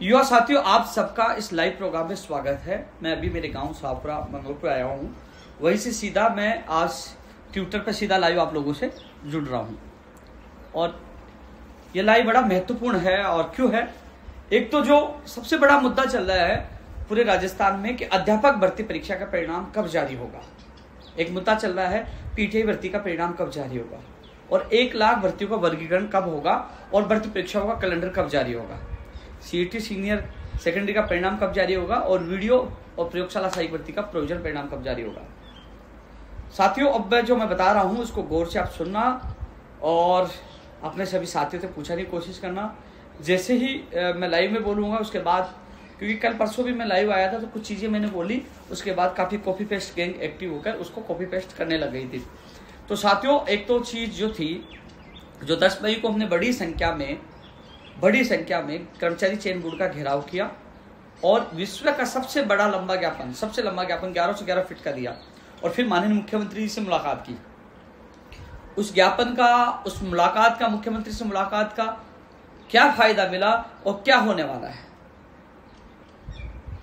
युवा साथियों, आप सबका इस लाइव प्रोग्राम में स्वागत है। मैं अभी मेरे गांव शाहपुरा मंगलपुर आया हूं। वहीं से सीधा मैं आज ट्विटर पर सीधा लाइव आप लोगों से जुड़ रहा हूं। और ये लाइव बड़ा महत्वपूर्ण है। और क्यों है? एक तो जो सबसे बड़ा मुद्दा चल रहा है पूरे राजस्थान में कि अध्यापक भर्ती परीक्षा का परिणाम कब जारी होगा। एक मुद्दा चल रहा है पीटीआई भर्ती का परिणाम कब जारी होगा, और 1 लाख भर्तियों का वर्गीकरण कब होगा, और भर्ती परीक्षाओं का कैलेंडर कब जारी होगा, सीईटी सीनियर सेकेंडरी का परिणाम कब जारी होगा, और वीडियो और प्रयोगशाला सहायक भर्ती का प्रोविजन परिणाम कब जारी होगा। साथियों, अब जो मैं बता रहा हूं उसको गौर से आप सुनना और अपने सभी साथियों से पूछने की कोशिश करना। जैसे ही मैं लाइव में बोलूंगा उसके बाद, क्योंकि कल परसों भी मैं लाइव आया था तो कुछ चीजें मैंने बोली, उसके बाद काफी कॉपी पेस्ट गैंग एक्टिव होकर उसको कॉपी पेस्ट करने लग गई थी। तो साथियों, एक तो चीज जो थी, जो 10 मई को हमने बड़ी संख्या में कर्मचारी चयन बोर्ड का घेराव किया और विश्व का सबसे लंबा ज्ञापन 11 से 11 फीट का दिया, और फिर माननीय मुख्यमंत्री जी से मुलाकात की। उस मुख्यमंत्री से मुलाकात का क्या फायदा मिला और क्या होने वाला है।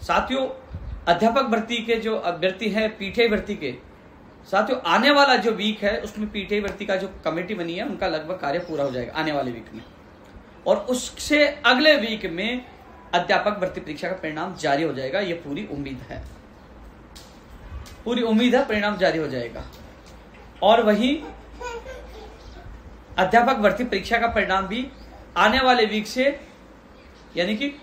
साथियों, अध्यापक भर्ती के जो अभ्यर्थी हैं पीटीआई भर्ती के, साथियों आने वाला जो वीक है उसमें पीटीआई भर्ती का जो कमेटी बनी है उनका लगभग कार्य पूरा हो जाएगा आने वाले वीक में, और उससे अगले वीक में अध्यापक भर्ती परीक्षा का परिणाम जारी हो जाएगा। ये पूरी उम्मीद है परिणाम जारी हो जाएगा। और वहीं अध्यापक भर्ती परीक्षा का परिणाम भी आने वाले वीक से, यानी कि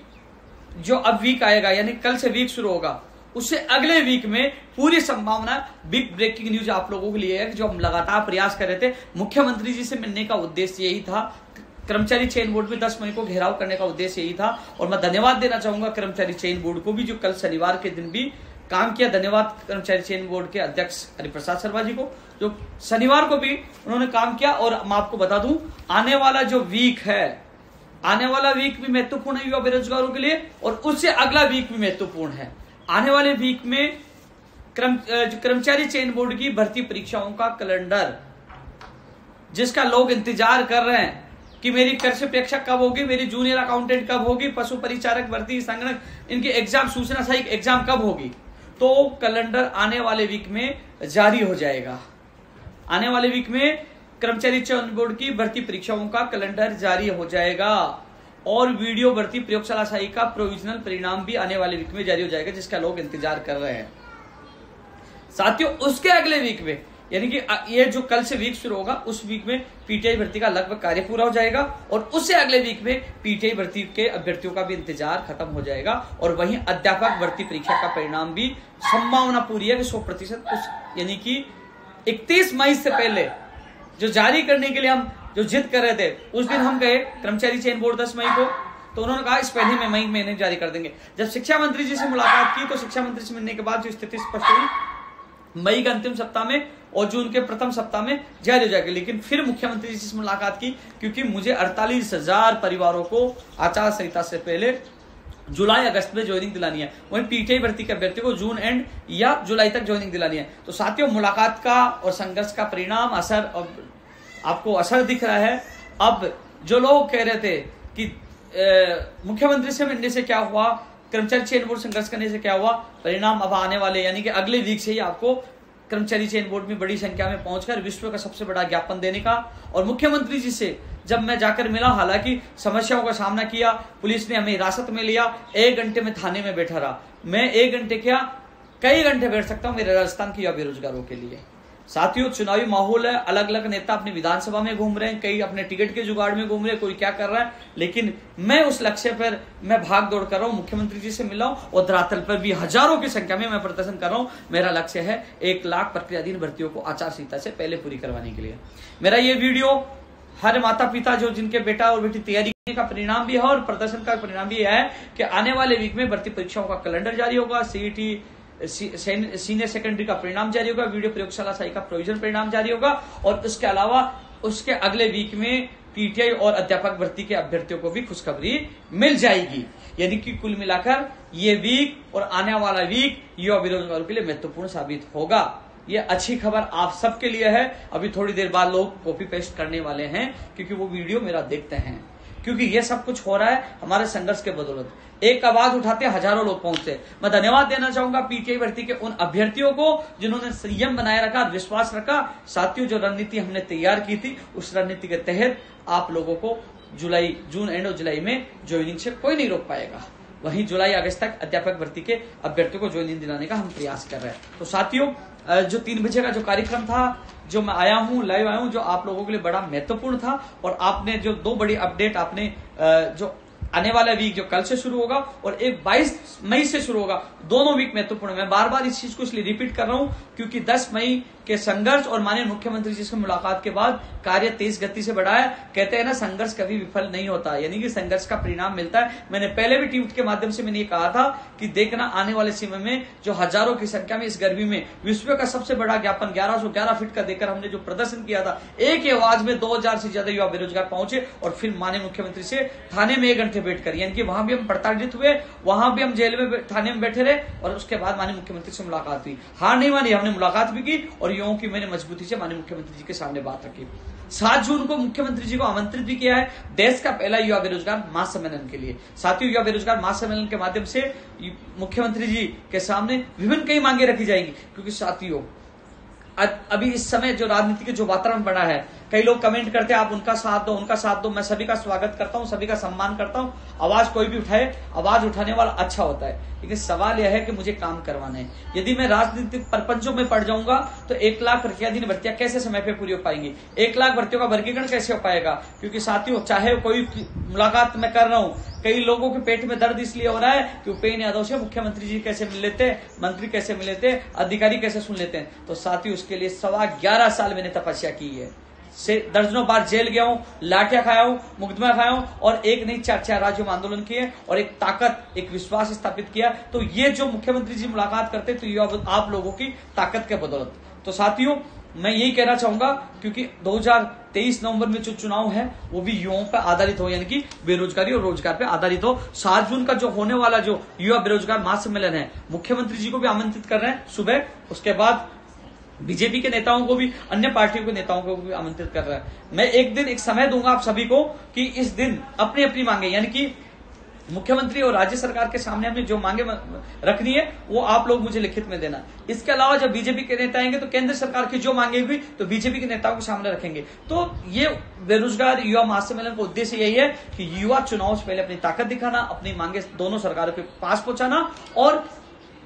जो अब वीक आएगा, यानी कल से वीक शुरू होगा, उससे अगले वीक में पूरी संभावना बिग ब्रेकिंग न्यूज आप लोगों के लिए है। जो हम लगातार प्रयास कर रहे थे, मुख्यमंत्री जी से मिलने का उद्देश्य यही था, कर्मचारी चयन बोर्ड में 10 मई को घेराव करने का उद्देश्य यही था। और मैं धन्यवाद देना चाहूंगा कर्मचारी चयन बोर्ड को भी, जो कल शनिवार के दिन भी काम किया। धन्यवाद कर्मचारी चयन बोर्ड के अध्यक्ष हरिप्रसाद शर्मा जी को, जो शनिवार को भी उन्होंने काम किया। और मैं आपको बता दूं, आने वाला वीक भी महत्वपूर्ण है युवा बेरोजगारों के लिए, और उससे अगला वीक भी महत्वपूर्ण है। आने वाले वीक में कर्मचारी चयन बोर्ड की भर्ती परीक्षाओं का कैलेंडर, जिसका लोग इंतजार कर रहे हैं कि मेरी कृषि परीक्षा कब होगी, मेरी जूनियर अकाउंटेंट कब होगी, पशु परिचारक भर्ती, संगणक, इनकी एग्जाम, सूचना सहायक एग्जाम कब होगी, तो कैलेंडर आने वाले वीक में जारी हो जाएगा। आने वाले वीक में कर्मचारी चयन बोर्ड की भर्ती परीक्षाओं का कैलेंडर जारी हो जाएगा, और वीडियो भर्ती प्रयोगशाला सहायक का प्रोविजनल परिणाम भी आने वाले वीक में जारी हो जाएगा, जिसका लोग इंतजार कर रहे हैं। साथियों, उसके अगले वीक में, यानी कि ये जो कल से वीक शुरू होगा, उस वीक में पीटीआई भर्ती का लगभग कार्य पूरा हो जाएगा, और उससे अगले वीक में पीटीआई भर्ती के अभ्यर्थियों का भी इंतजार खत्म हो जाएगा। और वहीं अध्यापक भर्ती परीक्षा का परिणाम भी संभावना पूरी है कि 100%, यानी कि 31 मई से पहले जो जारी करने के लिए हम जो जिद कर रहे थे, उस दिन हम गए कर्मचारी चयन बोर्ड 10 मई को, तो उन्होंने कहा इस पहले मई महीने जारी कर देंगे। जब शिक्षा मंत्री जी से मुलाकात की, तो शिक्षा मंत्री से मिलने के बाद जो स्थिति स्पष्ट हुई, मई के अंतिम सप्ताह में और जून के प्रथम सप्ताह में जारी हो जाएगी। लेकिन फिर मुख्यमंत्री जी से मुलाकात की, क्योंकि मुझे 48,000 परिवारों को आचार संहिता से पहले जुलाई अगस्त में ज्वाइनिंग दिलानी है। वहीं पीटीआई भर्ती के अभ्यर्थी को जून एंड या जुलाई तक ज्वाइनिंग दिलानी है। तो साथियों, मुलाकात का और संघर्ष का परिणाम आपको असर दिख रहा है। अब जो लोग कह रहे थे कि मुख्यमंत्री से मिलने से क्या हुआ, कर्मचारी चयन बोर्ड संघर्ष करने से क्या हुआ, परिणाम अब आने वाले, यानी कि अगले वीक से ही आपको कर्मचारी चयन बोर्ड में बड़ी संख्या में पहुंचकर विश्व का सबसे बड़ा ज्ञापन देने का। और मुख्यमंत्री जी से जब मैं जाकर मिला, हालांकि समस्याओं का सामना किया, पुलिस ने हमें हिरासत में लिया, 1 घंटे में थाने में बैठा रहा। मैं 1 घंटे क्या, कई घंटे बैठ सकता हूं मेरे राजस्थान के युवा बेरोजगारों के लिए। साथियों, चुनावी माहौल है, अलग अलग नेता अपनी विधानसभा में घूम रहे हैं, कई अपने टिकट के जुगाड़ में घूम रहे हैं, कोई क्या कर रहा है, लेकिन मैं उस लक्ष्य पर मैं भाग दौड़ कर रहा हूं। मुख्यमंत्री जी से मिला हूं, और धरातल पर भी हजारों की संख्या में मैं प्रदर्शन कर रहा हूं। मेरा लक्ष्य है 1 लाख प्रक्रियाधीन भर्तियों को आचार संहिता से पहले पूरी करवाने के लिए। मेरा ये वीडियो हर माता पिता जो जिनके बेटा और बेटी तैयारी का परिणाम भी है, और प्रदर्शन का परिणाम भी है कि आने वाले वीक में भर्ती परीक्षाओं का कैलेंडर जारी होगा, सीईटी सीनियर सेकेंडरी का परिणाम जारी होगा, वीडियो प्रयोगशाला सहायक का प्रोविजन परिणाम जारी होगा, और उसके अलावा उसके अगले वीक में पीटीआई और अध्यापक भर्ती के अभ्यर्थियों को भी खुशखबरी मिल जाएगी। यानी कि कुल मिलाकर ये वीक और आने वाला वीक युवा बेरोजगारों के लिए महत्वपूर्ण साबित होगा। ये अच्छी खबर आप सबके लिए है। अभी थोड़ी देर बाद लोग कॉपी पेस्ट करने वाले हैं, क्योंकि वो वीडियो मेरा देखते हैं। क्योंकि ये सब कुछ हो रहा है हमारे संघर्ष के बदौलत। एक आवाज उठाते हजारों लोग पहुंचते। मैं धन्यवाद देना चाहूंगा पीटीआई भर्ती के उन अभ्यर्थियों को जिन्होंने संयम बनाए रखा, विश्वास रखा। साथियों, जो रणनीति हमने तैयार की थी उस रणनीति के तहत आप लोगों को जून एंड जुलाई में ज्वाइनिंग से कोई नहीं रोक पाएगा। वहीं जुलाई अगस्त तक अध्यापक भर्ती के अभ्यर्थियों को ज्वाइनिंग दिलाने का हम प्रयास कर रहे हैं। तो साथियों, जो 3 बजे का जो कार्यक्रम था, जो मैं आया हूं, लाइव आया हूं, जो आप लोगों के लिए बड़ा महत्वपूर्ण था, और आपने जो 2 बड़ी अपडेट आपने जो आने वाला वीक जो कल से शुरू होगा और एक 22 मई से शुरू होगा, दोनों वीक महत्वपूर्ण। मैं बार बार इस चीज को इसलिए रिपीट कर रहा हूं क्योंकि 10 मई के संघर्ष और माननीय मुख्यमंत्री जी से मुलाकात के बाद कार्य तेज गति से बढ़ा है। कहते हैं ना, संघर्ष कभी विफल नहीं होता, यानी कि संघर्ष का परिणाम मिलता है। मैंने पहले भी ट्वीट के माध्यम से मैंने ये कहा था कि देखना आने वाले समय में जो हजारों की संख्या में इस गर्मी में विश्व का सबसे बड़ा ज्ञापन 1111 फीट का देकर हमने जो प्रदर्शन किया था, एक ही आवाज में 2000 से ज्यादा युवा बेरोजगार पहुंचे और फिर माननीय मुख्यमंत्री से थाने में 1 घंटे बैठ कर, यानी कि वहां भी हम प्रताड़ित हुए, वहां भी हम जेल में थाने में बैठे रहे और उसके बाद माननीय मुख्यमंत्री से मुलाकात हुई। हार नहीं मानी, हमने मुलाकात भी की और युवाओं की मैंने मजबूती से माननीय मुख्यमंत्री जी के सामने बात रखी। 7 जून को मुख्यमंत्री जी को आमंत्रित भी किया है देश का पहला युवा बेरोजगार महासम्मेलन के लिए। साथियों, युवा बेरोजगार महासम्मेलन के माध्यम से मुख्यमंत्री जी के सामने विभिन्न कई मांगे रखी जाएंगी, क्योंकि साथियों अभी इस समय जो राजनीति के जो वातावरण बना है, कई लोग कमेंट करते हैं आप उनका साथ दो, उनका साथ दो। मैं सभी का स्वागत करता हूं, सभी का सम्मान करता हूं। आवाज कोई भी उठाए, आवाज उठाने वाला अच्छा होता है, लेकिन सवाल यह है कि मुझे काम करवाना है। यदि मैं राजनीतिक प्रपंचों में पड़ जाऊंगा तो 1 लाख प्रतिदिन भर्तियां कैसे समय पे पूरी हो पाएंगी, 1 लाख भर्तियों का वर्गीकरण कैसे हो पाएगा? क्योंकि साथियों, चाहे कोई मुलाकात मैं कर रहा हूं, कई लोगों के पेट में दर्द इसलिए हो रहा है कि उपेन्द्र यादव से मुख्यमंत्री जी कैसे मिल लेते, मंत्री कैसे मिल लेते, अधिकारी कैसे सुन लेते हैं। तो साथियों, उसके लिए 11.25 साल मैंने तपस्या की है, से दर्जनों बार जेल गया हूं, लाठियां खाया हूं, मुकदमा खाया हूं, और एक नहीं 4 राज्यों में आंदोलन किए और एक ताकत, एक विश्वास स्थापित किया। तो ये जो मुख्यमंत्री जी मुलाकात करते तो ये आप लोगों की ताकत के बदौलत। तो साथियों, मैं यही कहना चाहूंगा, क्योंकि 2023 नवंबर में जो चुनाव है वो भी युवाओं पर आधारित हो, यानी कि बेरोजगारी और रोजगार पे आधारित हो। 7 जून का जो होने वाला जो युवा बेरोजगार महासम्मेलन है, मुख्यमंत्री जी को भी आमंत्रित कर रहे हैं सुबह, उसके बाद बीजेपी के नेताओं को भी, अन्य पार्टियों के नेताओं को भी आमंत्रित कर रहा है। मैं एक दिन, एक समय दूंगा आप सभी को कि इस दिन अपनी अपनी मांगे, यानी कि मुख्यमंत्री और राज्य सरकार के सामने हमने जो मांगे रखनी है वो आप लोग मुझे लिखित में देना। इसके अलावा जब बीजेपी के नेता आएंगे तो केंद्र सरकार की जो मांगे हुई तो बीजेपी के नेताओं के सामने रखेंगे। तो ये बेरोजगार युवा महासम्मेलन का उद्देश्य यही है कि युवा चुनाव से पहले अपनी ताकत दिखाना, अपनी मांगे दोनों सरकारों के पास पहुंचाना, और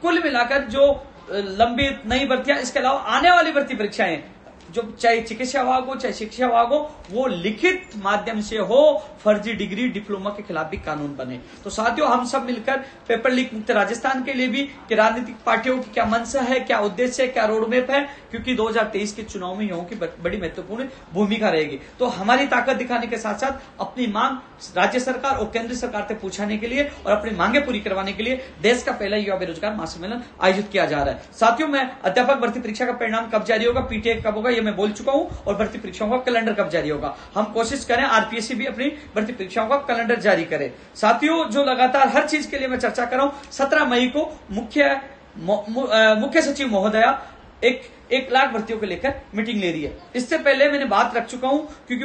कुल मिलाकर जो लंबित नई भर्तियां, इसके अलावा आने वाली भर्ती परीक्षाएं जो चाहे चिकित्सा विभाग हो चाहे शिक्षा विभाग हो, वो लिखित माध्यम से हो। फर्जी डिग्री डिप्लोमा के खिलाफ भी कानून बने। तो साथियों, हम सब मिलकर पेपर लीक मुक्त राजस्थान के लिए भी कि राजनीतिक पार्टियों की क्या मंशा है, क्या उद्देश्य है, क्या रोड मैप है, क्योंकि 2023 के चुनाव में युवाओं की बड़ी महत्वपूर्ण भूमिका रहेगी। तो हमारी ताकत दिखाने के साथ साथ अपनी मांग राज्य सरकार और केंद्र सरकार से पूछाने के लिए और अपनी मांगे पूरी करवाने के लिए देश का पहला युवा बेरोजगार महासम्मेलन आयोजित किया जा रहा है। साथियों, मैं अध्यापक भर्ती परीक्षा का परिणाम कब जारी होगा, पीटीए कब होगा, मैं बोल चुका हूं, और भर्ती परीक्षाओं का कैलेंडर कब जारी होगा। हम कोशिश करें आरपीएससी भी अपनी भर्ती परीक्षाओं का कैलेंडर जारी करे। साथियों, जो लगातार हर चीज के लिए मैं चर्चा कर रहा हूं, 17 मई को मुख्य सचिव महोदया 1 लाख भर्तियों को लेकर मीटिंग ले रही है। इससे पहले मैंने बात रख चुका हूं, क्योंकि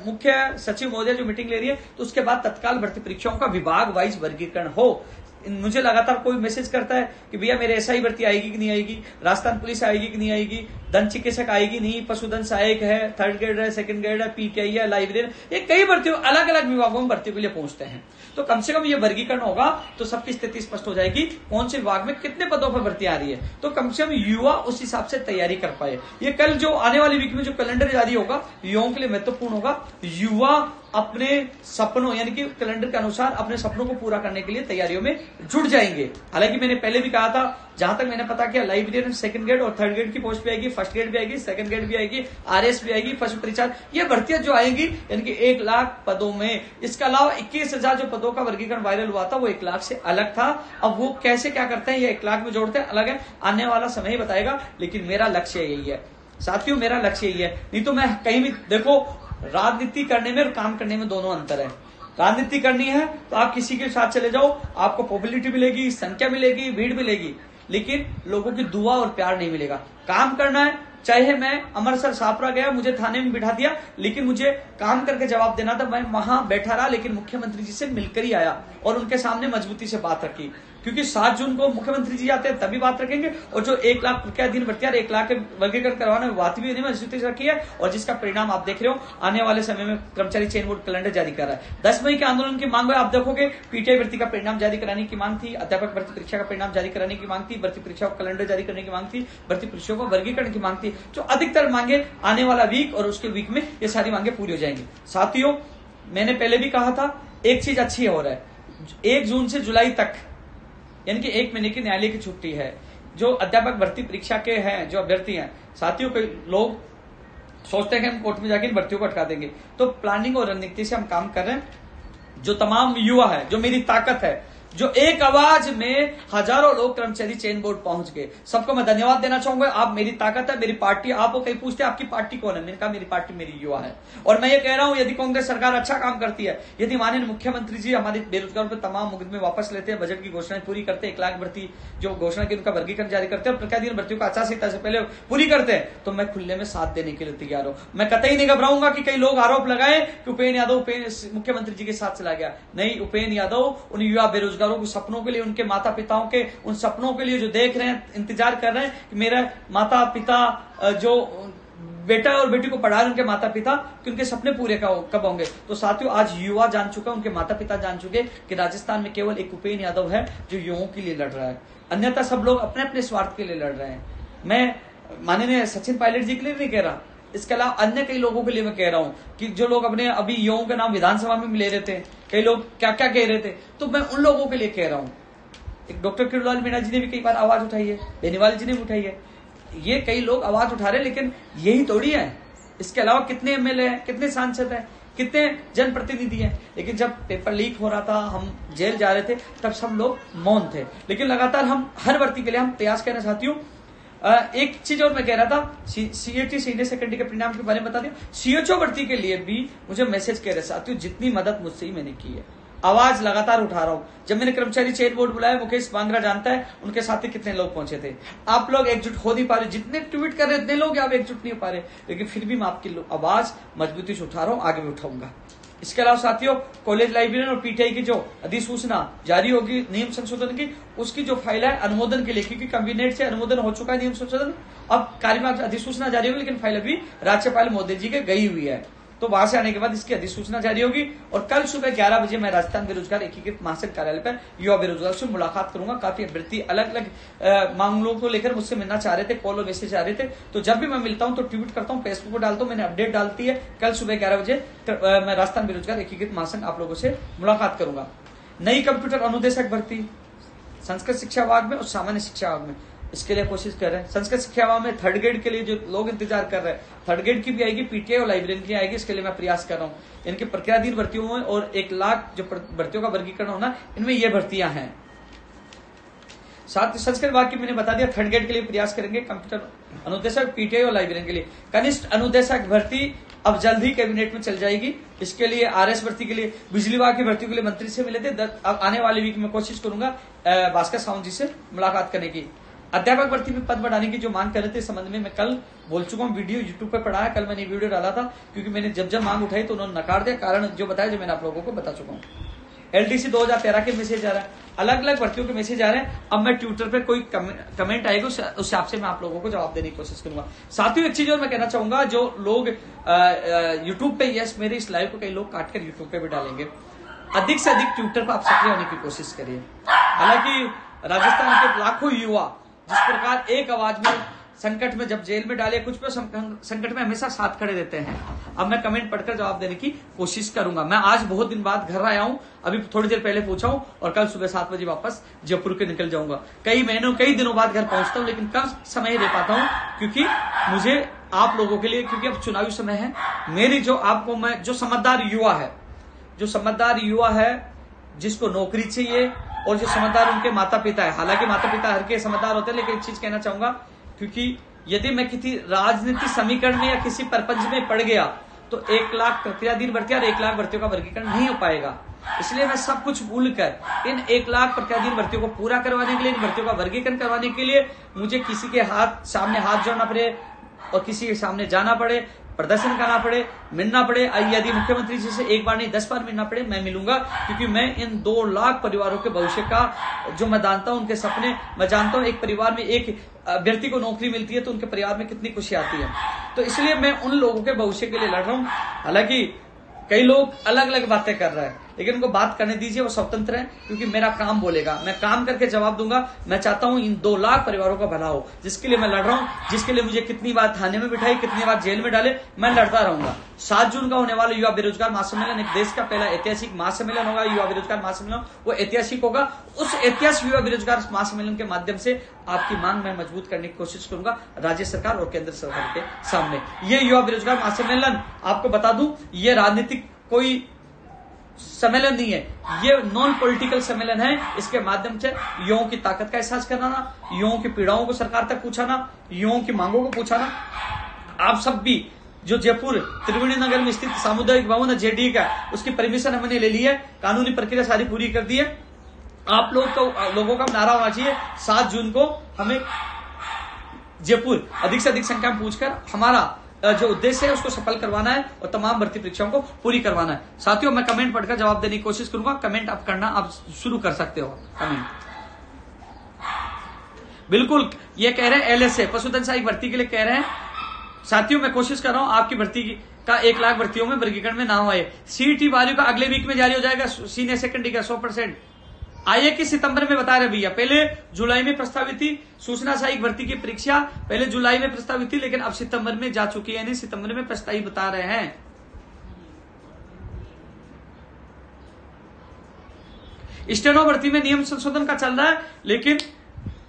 मुख्य सचिव महोदया जो मीटिंग ले रही है तो उसके बाद तत्काल भर्ती परीक्षाओं का विभाग वाइज वर्गीकरण हो। मुझे लगातार कोई मैसेज करता है कि भैया मेरे एसआई भर्ती आएगी कि नहीं आएगी, राजस्थान पुलिस आएगी कि नहीं आएगी, दंत चिकित्सक आएगी नहीं, पशुधन सहायक है, 3rd ग्रेड है, 2nd ग्रेड है, पीटीआई है, लाइब्रेरी, ये कई भर्तियों अलग अलग विभागों में भर्तियों के लिए पहुंचते हैं। तो कम से कम ये वर्गीकरण होगा तो सबकी स्थिति स्पष्ट हो जाएगी, कौन से विभाग में कितने पदों पर भर्ती आ रही है। तो कम से कम युवा उस हिसाब से तैयारी कर पाए। ये कल जो आने वाली वीक में जो कैलेंडर जारी होगा युवाओं के लिए महत्वपूर्ण होगा। युवा अपने सपनों, यानी कि कैलेंडर के अनुसार अपने सपनों को पूरा करने के लिए तैयारियों में जुट जाएंगे। हालांकि मैंने पहले भी कहा था, जहां तक मैंने पता किया, लाइब्रेरियन 2nd ग्रेड और 3rd ग्रेड की पोस्ट भी आएगी, 1st ग्रेड भी आएगी, 2nd ग्रेड भी आएगी, आरएस भी आएगी, पशु परिचार, ये भर्तियां जो आएंगी यानी कि 1 लाख पदों में। इसके अलावा 21,000 जो पदों का वर्गीकरण वायरल हुआ था वो 1 लाख से अलग था। अब वो कैसे क्या करते हैं, ये 1 लाख में जोड़ते हैं, अलग है, आने वाला समय ही बताएगा। लेकिन मेरा लक्ष्य यही है साथियों, मेरा लक्ष्य यही है। नहीं तो मैं कहीं भी देखो, राजनीति करने में और काम करने में दोनों अंतर है। राजनीति करनी है तो आप किसी के साथ चले जाओ, आपको पॉपुलैरिटी मिलेगी, संख्या मिलेगी, भीड़ मिलेगी, लेकिन लोगों की दुआ और प्यार नहीं मिलेगा। काम करना है, चाहे मैं अमृतसर छापरा गया, मुझे थाने में बिठा दिया, लेकिन मुझे काम करके जवाब देना था। मैं वहां बैठा रहा, लेकिन मुख्यमंत्री जी से मिलकर ही आया और उनके सामने मजबूती से बात रखी, क्योंकि 7 जून को मुख्यमंत्री जी आते हैं तभी बात रखेंगे। और जो 1 लाख प्रक्रिया दिन भर्ती 1 लाख के वर्गीकरण करवाने में बात भी मजबूती से रखी है, और जिसका परिणाम आप देख रहे हो आने वाले समय में कर्मचारी चयन बोर्ड कैलेंडर जारी कर रहा है। 10 मई के आंदोलन की मांग है, आप देखोगे पीटीआई भर्ती का परिणाम जारी कराने की मांग थी, अध्यापक भर्ती परीक्षा का परिणाम जारी कराने की मांग थी, भर्ती परीक्षा का कैलेंडर जारी करने की मांग थी, भर्ती परीक्षाओं का वर्गीकरण की मांग थी। जो अधिकतर मांगे आने वाला वीक और उसके वीक में ये सारी मांगे पूरी हो जाएंगी। साथियों, मैंने पहले भी कहा था, एक चीज अच्छी हो रहा है, 1 जून से जुलाई तक यानी कि 1 महीने की न्यायालय की छुट्टी है। जो अध्यापक भर्ती परीक्षा के हैं, जो अभ्यर्थी हैं, साथियों कई लोग सोचते हैं कि हम कोर्ट में जाकर इन भर्तियों को अटका देंगे, तो प्लानिंग और रणनीति से हम काम कर रहे हैं। जो तमाम युवा है, जो मेरी ताकत है, जो एक आवाज में हजारों लोग कर्मचारी चयन बोर्ड पहुंच गए, सबको मैं धन्यवाद देना चाहूंगा। आप मेरी ताकत है, मेरी पार्टी। आपको कहीं पूछते आपकी पार्टी कौन है, मैंने कहा मेरी पार्टी मेरी युवा है। और मैं ये कह रहा हूं, यदि कांग्रेस सरकार अच्छा काम करती है, यदि माननीय मुख्यमंत्री जी हमारे बेरोजगारों पर तमाम मुकदमे वापस लेते हैं, बजट की घोषणाएं पूरी करते हैं, 1 लाख भर्ती जो घोषणा की उनका वर्गीकरण जारी करते हैं, और प्रत्यादिन भर्तियों का आचार संहिता से पहले पूरी करते हैं, तो मैं खुले में साथ देने के लिए तैयार हूं। मैं कतई नहीं घबराऊंगा कि कई लोग आरोप लगाए कि उपेंद्र यादव मुख्यमंत्री जी के साथ चला गया। नहीं, उपेंद्र यादव उन युवा बेरोजगारों के सपनों के लिए, उनके माता पिताओं के उन सपनों के लिए जो देख रहे हैं, इंतजार कर रहे हैं कि मेरा माता पिता जो बेटा और बेटी को पढ़ा रहे उनके माता पिता कि उनके सपने पूरे कब होंगे। तो साथियों, आज युवा जान चुका, उनके माता पिता जान चुके कि राजस्थान में केवल एक उपेंद्र यादव है जो युवाओं के लिए लड़ रहा है, अन्यथा सब लोग अपने अपने स्वार्थ के लिए लड़ रहे हैं। मैं माननीय सचिन पायलट जी के लिए नहीं कह रहा, इसके अलावा अन्य कई लोगों के लिए मैं कह रहा हूं कि जो लोग अपने अभी युवाओं के नाम विधानसभा में ले रहे थे, कई लोग क्या क्या कह रहे थे, तो मैं उन लोगों के लिए कह रहा हूं। एक डॉक्टर किरोड़लाल मीणा जी ने भी कई बार आवाज उठाई है, बेनीवाल जी ने भी उठाई है, ये कई लोग आवाज उठा रहे हैं, लेकिन यही थोड़ी है। इसके अलावा कितने एमएलए हैं, कितने सांसद हैं, कितने जनप्रतिनिधि हैं। लेकिन जब पेपर लीक हो रहा था, हम जेल जा रहे थे, तब सब लोग मौन थे। लेकिन लगातार हम हर भर्ती के लिए हम प्रयास कर रहे हैं। साथियों, एक चीज और मैं कह रहा था, सीएटी सीनियर सेकेंडरी के परिणाम के बारे में बता दिया। सीएचओ भर्ती के लिए भी मुझे मैसेज कह रहे साथियों, जितनी मदद मुझसे ही मैंने की है, आवाज लगातार उठा रहा हूं। जब मैंने कर्मचारी चयन बोर्ड बुलाया, मुकेश बांगरा जानता है उनके साथ कितने लोग पहुंचे थे। आप लोग एकजुट हो नहीं पा रहे, जितने ट्वीट कर रहे इतने लोग आप एकजुट नहीं हो पा रहे, लेकिन फिर भी मैं आपकी आवाज मजबूती से उठा रहा हूं, आगे भी उठाऊंगा। इसके अलावा साथियों, कॉलेज लाइब्रेरियन और पीटीआई की जो अधिसूचना जारी होगी नियम संशोधन की, उसकी जो फाइल है अनुमोदन के लिए, क्योंकि कैबिनेट से अनुमोदन हो चुका है नियम संशोधन, अब कार्यक्रम अधिसूचना जारी होगी, लेकिन फाइल अभी राज्यपाल महोदय जी के गई हुई है। तो वहां से आने के बाद इसकी अधिसूचना जारी होगी, और कल सुबह 11 बजे मैं राजस्थान बेरोजगार एकीकृत महासंघ कार्यालय पर युवा बेरोजगार से मुलाकात करूंगा। काफी अभ्यर्थी अलग अलग मामलों को लेकर मुझसे मिलना चाह रहे थे, कॉल और मैसेज आ रहे थे। तो जब भी मैं मिलता हूं तो ट्वीट करता हूं, फेसबुक पर डालता हूं, मैंने अपडेट डालती है। कल सुबह 11 बजे मैं राजस्थान बेरोजगार एकीकृत महासंघ आप लोगों से मुलाकात करूंगा। नई कंप्यूटर अनुदेशक भर्ती संस्कृत शिक्षा विभाग में और सामान्य शिक्षा विभाग में, इसके लिए कोशिश कर रहे हैं। संस्कृत शिक्षा विभाग में 3rd ग्रेड के लिए जो लोग इंतजार कर रहे हैं, 3rd ग्रेड की भी आएगी, पीटीआई और लाइब्रेरियन की आएगी। इसके लिए मैं प्रयास कर रहा हूँ। इनकी प्रक्रियाधीन भर्तियों में और 1 लाख जो भर्तियों का वर्गीकरण होना, इनमें ये भर्तियां हैं। साथ संस्कृत विभाग की मैंने बता दिया, 3rd ग्रेड के लिए प्रयास करेंगे। कंप्यूटर अनुदेशक, पीटीआई और लाइब्रेरियन के लिए कनिष्ठ अनुदेशक भर्ती अब जल्द ही कैबिनेट में चल जाएगी। इसके लिए आरएस भर्ती के लिए, बिजली विभाग की भर्ती के लिए मंत्री से मिले थे। अब आने वाले वीक में कोशिश करूंगा भास्कर सावंत जी से मुलाकात करने की। अध्यापक भर्ती में पद बढ़ाने की जो मांग कर रहे थे, संबंध में मैं कल बोल चुका हूं, वीडियो यूट्यूब पे पड़ा है। कल मैंने वीडियो डाला था, क्योंकि मैंने जब मांग उठाई तो उन्होंने नकार दिया, कारण जो बताया, जो मैंने आप लोगों को बता चुका हूं। एलडीसी 2013 के मैसेज आ रहा है, अलग अलग भर्तियों के मैसेज आ रहे हैं। अब मैं ट्विटर पे कोई कमेंट आएगा, उस हिसाब से मैं आप लोगों को जवाब देने की कोशिश करूंगा। साथियों, एक चीज और मैं कहना चाहूंगा, जो लोग यूट्यूब पे, यस मेरे इस लाइव को कई लोग काटकर यूट्यूब पे भी डालेंगे, अधिक से अधिक ट्विटर पर आप सक्रिय होने की कोशिश करिए। हालांकि राजस्थान के लाखों युवा जिस प्रकार एक आवाज में संकट में, जब जेल में डाले, कुछ पे संकट में हमेशा साथ खड़े रहते हैं। अब मैं कमेंट पढ़कर जवाब देने की कोशिश करूंगा। मैं आज बहुत दिन बाद घर आया हूं, अभी थोड़ी देर पहले पहुंचा हूं, और कल सुबह 7 बजे वापस जयपुर के निकल जाऊंगा। कई महीनों, कई दिनों बाद घर पहुंचता हूं, लेकिन कम समय दे पाता हूं, क्योंकि मुझे आप लोगों के लिए, क्योंकि अब चुनावी समय है, मेरी जो आपको मैं, जो समझदार युवा है, जो समझदार युवा है, जिसको नौकरी चाहिए, और जो समझदार उनके माता पिता है, हालांकि माता पिता हर के समझदार होते हैं, लेकिन एक चीज कहना चाहूंगा, क्योंकि यदि मैं किसी राजनीतिक समीकरण में या किसी परपंच में पड़ गया, तो 1 लाख प्रक्रियाधीन भर्तियां और 1 लाख भर्तियों का वर्गीकरण नहीं हो पाएगा। इसलिए मैं सब कुछ भूलकर इन 1 लाख प्रतिदिन भर्तियों को पूरा करवाने के लिए, इन भर्तियों का वर्गीकरण करवाने के लिए मुझे किसी के सामने हाथ जोड़ना पड़े और किसी के सामने जाना पड़े, प्रदर्शन करना पड़े, मिलना पड़े, यदि मुख्यमंत्री जी से 1 बार नहीं 10 बार मिलना पड़े, मैं मिलूंगा। क्योंकि मैं इन 2 लाख परिवारों के भविष्य का जो मैं जानता हूं, उनके सपने मैं जानता हूं। एक परिवार में एक व्यक्ति को नौकरी मिलती है तो उनके परिवार में कितनी खुशी आती है। तो इसलिए मैं उन लोगों के भविष्य के लिए लड़ रहा हूं। हालांकि कई लोग अलग अलग बातें कर रहे हैं, लेकिन उनको बात करने दीजिए, वो स्वतंत्र है। क्योंकि मेरा काम बोलेगा, मैं काम करके जवाब दूंगा। मैं चाहता हूं इन 2 लाख परिवारों का भला हो, जिसके लिए मैं लड़ रहा हूं, जिसके लिए मुझे कितनी बार थाने में बिठाई, कितनी बार जेल में डाले, मैं लड़ता रहूंगा। 7 जून का होने वाला युवा बेरोजगार महासम्मेलन एक देश का पहला ऐतिहासिक महासम्मेलन होगा। युवा बेरोजगार महासम्मेलन वो ऐतिहासिक होगा। उस ऐतिहासिक युवा बेरोजगार महासम्मेलन के माध्यम से आपकी मांग मैं मजबूत करने की कोशिश करूंगा राज्य सरकार और केंद्र सरकार के सामने। ये युवा बेरोजगार महासम्मेलन, आपको बता दूं, ये राजनीतिक कोई सम्मेलन नहीं है, ये नॉन पॉलिटिकल सम्मेलन है। इसके माध्यम से युवाओं की ताकत का एहसास कराना, युवाओं की पीड़ाओं को सरकार तक पहुंचाना, युवाओं की मांगों को पहुंचाना। आप सब भी जो जयपुर त्रिवेणी नगर में स्थित सामुदायिक भवन है जेडी का, उसकी परमिशन हमने ले ली है, कानूनी प्रक्रिया सारी पूरी कर दी है। आप लोगों का नारा होना चाहिए 7 जून को हमें जयपुर अधिक से अधिक संख्या में पूछकर हमारा जो उद्देश्य है उसको सफल करवाना है और तमाम भर्ती परीक्षाओं को पूरी करवाना है। साथियों, मैं कमेंट पढ़कर जवाब देने की कोशिश करूंगा। कमेंट आप करना, आप शुरू कर सकते हो कमेंट। बिल्कुल, ये कह रहे हैं LSA पशुधन सहायक भर्ती के लिए कह रहे हैं। साथियों, मैं कोशिश कर रहा हूं आपकी भर्ती का 1 लाख भर्तियों में वर्गीकरण में ना हो। CET वालों का अगले वीक में जारी हो जाएगा, सीनियर सेकेंडरी का 100%। आइए कि सितंबर में बता रहे भैया, पहले जुलाई में प्रस्तावित थी सूचना सहायक भर्ती की परीक्षा, पहले जुलाई में प्रस्तावित थी, लेकिन अब सितंबर में जा चुकी है, यानी सितंबर में प्रस्तावित बता रहे हैं। स्टेनो भर्ती में नियम संशोधन का चल रहा है, लेकिन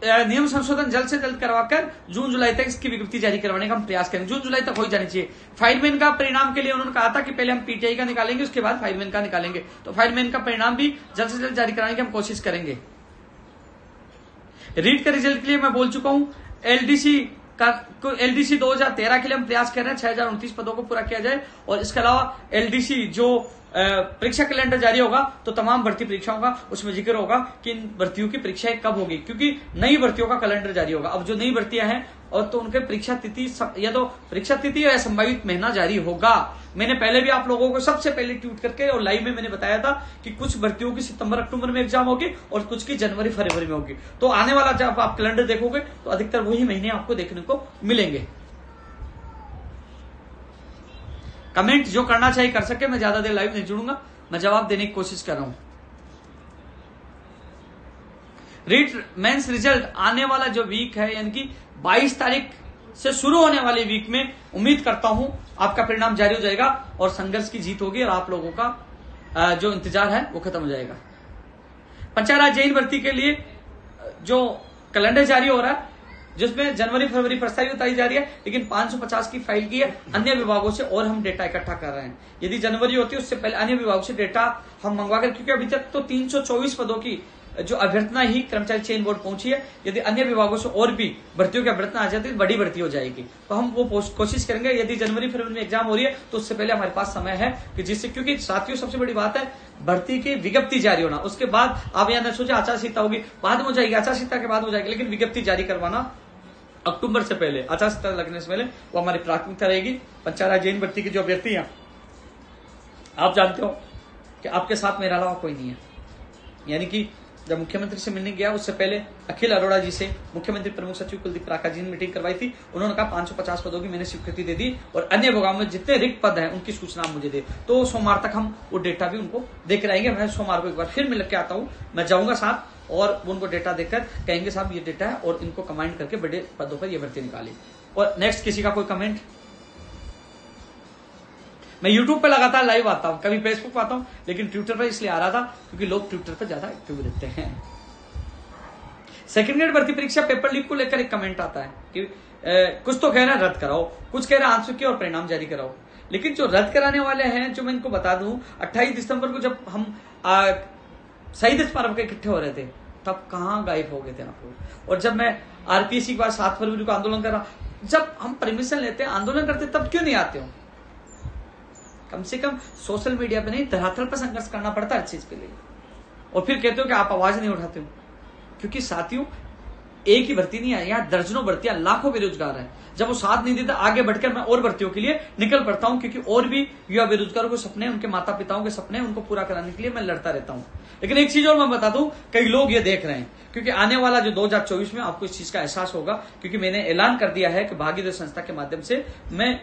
नियम संशोधन जल्द से जल्द करवाकर जून जुलाई तक इसकी विज्ञप्ति जारी करवाने का हम प्रयास करेंगे। जून जुलाई तक हो जानी चाहिए। फायरमैन का परिणाम के लिए उन्होंने कहा था कि पहले हम PTI का निकालेंगे, उसके बाद फायरमैन का निकालेंगे। तो फायरमैन का परिणाम भी जल्द से जल्द जारी कराने की हम कोशिश करेंगे। रीट के रिजल्ट के लिए मैं बोल चुका हूं। LDC 2013 के लिए हम प्रयास कर रहे हैं 6029 पदों को पूरा किया जाए। और इसके अलावा LDC जो परीक्षा कैलेंडर जारी होगा तो तमाम भर्ती परीक्षाओं का उसमें जिक्र होगा कि इन भर्तियों की परीक्षाएं कब होगी, क्योंकि नई भर्तियों का कैलेंडर जारी होगा। अब जो नई भर्तियां हैं और तो उनके परीक्षा तिथि या तो परीक्षा तिथि या संभावित महीना जारी होगा। मैंने पहले भी आप लोगों को सबसे पहले ट्वीट करके और लाइव में मैंने बताया था कि कुछ भर्तियों की सितंबर अक्टूबर में एग्जाम होगी और कुछ की जनवरी फरवरी में होगी। तो आने वाला जब आप कैलेंडर देखोगे तो अधिकतर वही महीने आपको देखने को मिलेंगे। कमेंट जो करना चाहिए कर सके, मैं ज्यादा देर लाइव नहीं जुड़ूंगा, मैं जवाब देने की कोशिश कर रहा हूं। रीट मेंस रिजल्ट आने वाला जो वीक है, यानी कि 22 तारीख से शुरू होने वाले वीक में उम्मीद करता हूं आपका परिणाम जारी हो जाएगा और संघर्ष की जीत होगी और आप लोगों का जो इंतजार है वो खत्म हो जाएगा। पंचायत राज जैन भर्ती के लिए जो कैलेंडर जारी हो रहा है, जिसमें जनवरी फरवरी प्रस्तावित बताई जा रही है, लेकिन 550 की फाइल की है अन्य विभागों से और हम डेटा इकट्ठा कर रहे हैं। यदि जनवरी होती है उससे पहले अन्य विभागों से डेटा हम मंगवा कर, क्योंकि अभी तक तो 324 पदों की जो अभ्यर्थना ही कर्मचारी चयन बोर्ड पहुंची है। यदि अन्य विभागों से और भी भर्तियों की अभ्यर्थना आ जाती है, बड़ी भर्ती हो जाएगी, तो हम वो कोशिश करेंगे। यदि जनवरी फरवरी में एग्जाम हो रही है तो उससे पहले हमारे पास समय है कि जिससे, क्योंकि साथियों सबसे बड़ी बात है भर्ती की विज्ञप्ति जारी होना। उसके बाद आप यहां न सोचे आचार संहिता होगी, बाद में हो जाएगी, आचार संहिता के बाद हो जाएगी, लेकिन विज्ञप्ति जारी करवाना अक्टूबर से पहले, आचार संहिता लगने से पहले, वो हमारी प्राथमिकता रहेगी। पंचायत राज जैन भर्ती की जो अभ्यर्थी हैं, आप जानते हो कि आपके साथ मेरे अलावा कोई नहीं है। यानी कि जब मुख्यमंत्री से मिलने गया उससे पहले अखिल अरोड़ा जी से मुख्यमंत्री प्रमुख सचिव कुलदीप राका जी ने मीटिंग करवाई थी। उन्होंने कहा 550 पदों की मैंने स्वीकृति दे दी और अन्य विभागों में जितने रिक्त पद हैं उनकी सूचना आप मुझे दे। तो सोमवार तक हम वो डेटा भी उनको देकर आएंगे। मैं सोमवार को एक बार फिर मिल के आता हूँ, मैं जाऊंगा साथ और उनको डेटा देकर कहेंगे साहब ये डेटा है और इनको कमांड करके बड़े पदों पर ये भर्ती निकाली। और नेक्स्ट किसी का कोई कमेंट? मैं यूट्यूब पे लगातार लाइव आता हूं, कभी फेसबुक पे आता हूं, लेकिन ट्विटर पर इसलिए आ रहा था क्योंकि लोग ट्विटर पर ज्यादा एक्टिव रहते हैं। सेकंड ग्रेड भर्ती परीक्षा पेपर लीक को लेकर एक कमेंट आता है कि कुछ तो कह रहे हैं रद्द कराओ, कुछ कह रहे हैं आंसर की और परिणाम जारी कराओ। लेकिन जो रद्द कराने वाले हैं, जो मैं इनको बता दूं, 28 दिसंबर को जब हम शहीद स्मारक इकट्ठे हो रहे थे तब कहां गायब हो गए थे आप लोग। और जब मैं RPSC के बाद 7 फरवरी को आंदोलन कर रहा, जब हम परमिशन लेते हैं आंदोलन करते तब क्यों नहीं आते हो? कम से कम सोशल मीडिया पे नहीं, धरातल पर संघर्ष करना पड़ता है हर चीज के लिए। और फिर कहते हो कि आप आवाज नहीं उठाते हो, क्योंकि साथियों एक ही भर्ती नहीं है, यहाँ दर्जनों भर्तियां, लाखों बेरोजगार है। जब वो साथ नहीं देता, आगे बढ़कर मैं और भर्तियों के लिए निकल पड़ता हूं, क्योंकि और भी युवा बेरोजगारों के सपने, उनके माता पिताओं के सपने, उनको पूरा कराने के लिए मैं लड़ता रहता हूं। लेकिन एक चीज और मैं बता दूं, कई लोग ये देख रहे हैं, क्योंकि आने वाला जो 2024 में आपको इस चीज का एहसास होगा, क्योंकि मैंने ऐलान कर दिया है कि भागीदारी संस्था के माध्यम से मैं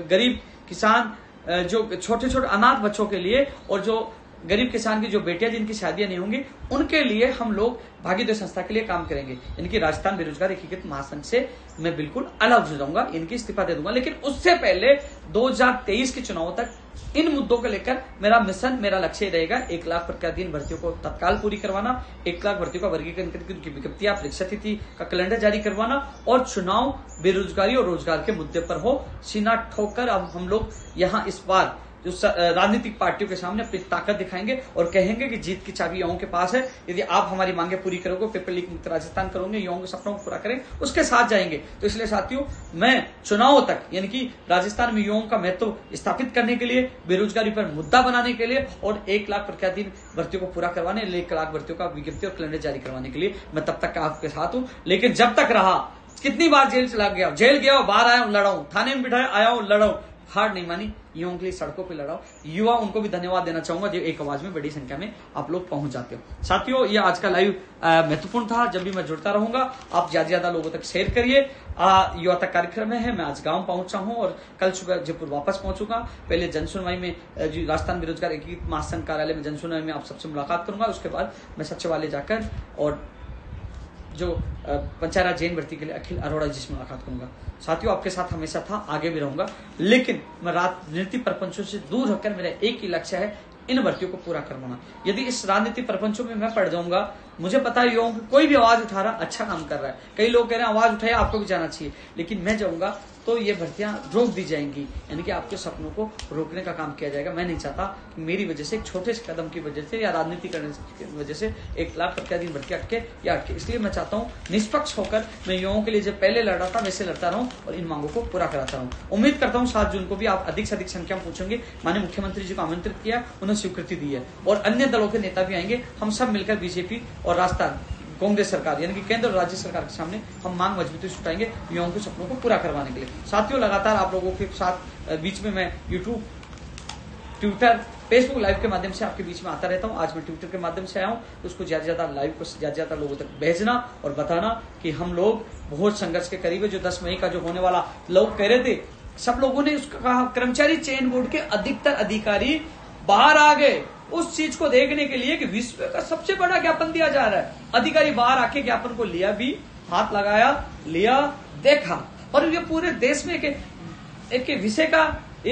गरीब किसान, जो छोटे छोटे अनाथ बच्चों के लिए, और जो गरीब किसान की जो बेटियां जिनकी शादियां नहीं होंगी, उनके लिए हम लोग भागीदारी संस्था के लिए काम करेंगे। इनकी राजस्थान बेरोजगार एकीकृत महासंघ से मैं बिल्कुल अलग हो जाऊंगा, इनकी इस्तीफा दे दूंगा। लेकिन उससे पहले 2023 के चुनाव तक इन मुद्दों को लेकर मेरा मिशन, मेरा लक्ष्य रहेगा 1 लाख प्रतिदिन भर्तियों को तत्काल पूरी करवाना, 1 लाख भर्तियों का वर्गीकरण करके उनकी विज्ञप्तियां, परीक्षा तिथि का कैलेंडर जारी करवाना, और चुनाव बेरोजगारी और रोजगार के मुद्दे पर हो। सीना ठोकर अब हम लोग यहाँ इस बार जो राजनीतिक पार्टियों के सामने अपनी ताकत दिखाएंगे और कहेंगे कि जीत की चाबी युवाओं के पास है। यदि आप हमारी मांगे पूरी करोगे, पेपर लीक मुक्त राजस्थान करोगे, युवाओं के सपनों को पूरा करें, उसके साथ जाएंगे। तो इसलिए साथियों, मैं चुनाव तक, यानी कि राजस्थान में युवाओं का महत्व स्थापित करने के लिए, बेरोजगारी पर मुद्दा बनाने के लिए, और 1 लाख प्रतिदिन भर्तियों को पूरा करवाने, 1 लाख भर्तियों का विज्ञप्ति और कैलेंडर जारी करवाने के लिए मैं तब तक आपके साथ हूं। लेकिन जब तक रहा, कितनी बार जेल चला गया, जेल गया, बाहर आया हूं, लड़ा हूं, थाने में बिठाया, आया हूं, लड़ा हूं, हार नहीं मानी, युवाओं के लिए सड़कों पे लड़ा। युवा, उनको भी धन्यवाद देना चाहूंगा जो एक आवाज में बड़ी संख्या में आप लोग पहुंच जाते हो। साथियों, ये आज का लाइव महत्वपूर्ण था। जब भी मैं जुड़ता रहूंगा, आप ज्यादा ज्यादा लोगों तक शेयर करिए। युवा तक कार्यक्रम है, मैं आज गांव पहुंचा हूं और कल सुबह जयपुर वापस पहुंचूंगा। पहले जनसुनवाई में, राजस्थान बेरोजगार एकीकृत महासंघ कार्यालय में जनसुनवाई में आप सबसे मुलाकात करूंगा। उसके बाद मैं सचिवालय जाकर और जो पंचायत जैन भर्ती के लिए अखिल अरोड़ा जी से मुलाकात करूंगा। साथियों, आपके साथ हमेशा था, आगे भी रहूंगा। लेकिन मैं राजनीति प्रपंचों से दूर होकर मेरा एक ही लक्ष्य है, इन भर्तियों को पूरा करवाना। यदि इस राजनीति प्रपंचों में मैं पड़ जाऊंगा, मुझे पता है युवाओं कोई भी आवाज उठा रहा अच्छा काम कर रहा है, कई लोग कह रहे हैं आवाज उठाइए, आपको भी जाना चाहिए, लेकिन मैं जाऊंगा तो ये भर्तियां रोक दी जाएंगी, यानी कि आपके सपनों को रोकने का काम किया जाएगा। मैं नहीं चाहता कि मेरी वजह से, एक छोटे से कदम की वजह से या राजनीति करने की वजह से 1 लाख प्रतिदिन भर्तियां अटके या अटके। इसलिए मैं चाहता हूँ निष्पक्ष होकर मैं युवाओं के लिए जब पहले लड़ रहा था वैसे लड़ता रहूं और इन मांगों को पूरा कराता रहूं। उम्मीद करता हूँ 7 जून को भी आप अधिक से अधिक संख्या में पूछेंगे। माननीय मुख्यमंत्री जी को आमंत्रित किया, उन्हें स्वीकृति दी है, और अन्य दलों के नेता भी आएंगे। हम सब मिलकर बीजेपी और राजस्थान कांग्रेस सरकार, यानी कि केंद्र और राज्य सरकार के सामने हम मांग मजबूती से उठाएंगे युवाओं के सपनों को पूरा करवाने के लिए। साथियों, लगातार आप लोगों के साथ बीच में मैं यूट्यूब, ट्विटर, फेसबुक लाइव के माध्यम से आपके बीच में आता रहता हूं। आज मैं ट्विटर के माध्यम से आया हूं, तो उसको ज्यादा ज्यादा लाइव को ज्यादा ज्यादा लोगों तक भेजना और बताना कि हम लोग बहुत संघर्ष के करीब है। जो 10 मई का जो होने वाला लोग कह रहे थे, सब लोगों ने उसका कहा, कर्मचारी चयन बोर्ड के अधिकतर अधिकारी बाहर आ गए उस चीज को देखने के लिए कि विश्व का सबसे बड़ा ज्ञापन दिया जा रहा है। अधिकारी बाहर आके ज्ञापन को लिया भी, हाथ लगाया, लिया, देखा, और ये पूरे देश में एक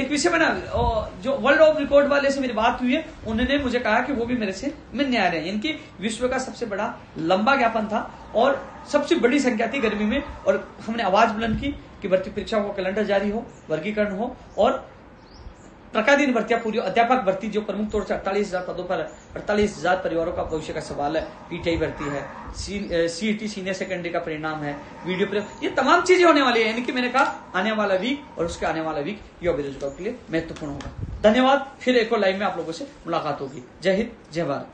विषय बना। जो वर्ल्ड ऑफ रिकॉर्ड वाले से मेरी बात हुई है, उन्होंने मुझे कहा कि वो भी मेरे से मिलने आ रहे हैं। इनकी विश्व का सबसे बड़ा लंबा ज्ञापन था और सबसे बड़ी संख्या थी गर्मी में, और हमने आवाज बुलंद की कि भर्ती परीक्षा को कैलेंडर जारी हो, वर्गीकरण हो, और प्रतिदिन भर्तियां पूरी। अध्यापक भर्ती जो प्रमुख तौर से 48,000 पदों पर 48,000 परिवारों का भविष्य का सवाल है, पीटीआई भर्ती है, सीईटी सीनियर सेकेंडरी का परिणाम है, वीडियो प्रयोग, ये तमाम चीजें होने वाली है। यानी कि मैंने कहा आने वाला वीक और उसके आने वाला वीक युवा बेरोजगारों के लिए महत्वपूर्ण होगा। धन्यवाद। फिर एक और लाइव में आप लोगों से मुलाकात होगी। जय हिंद, जय भारत।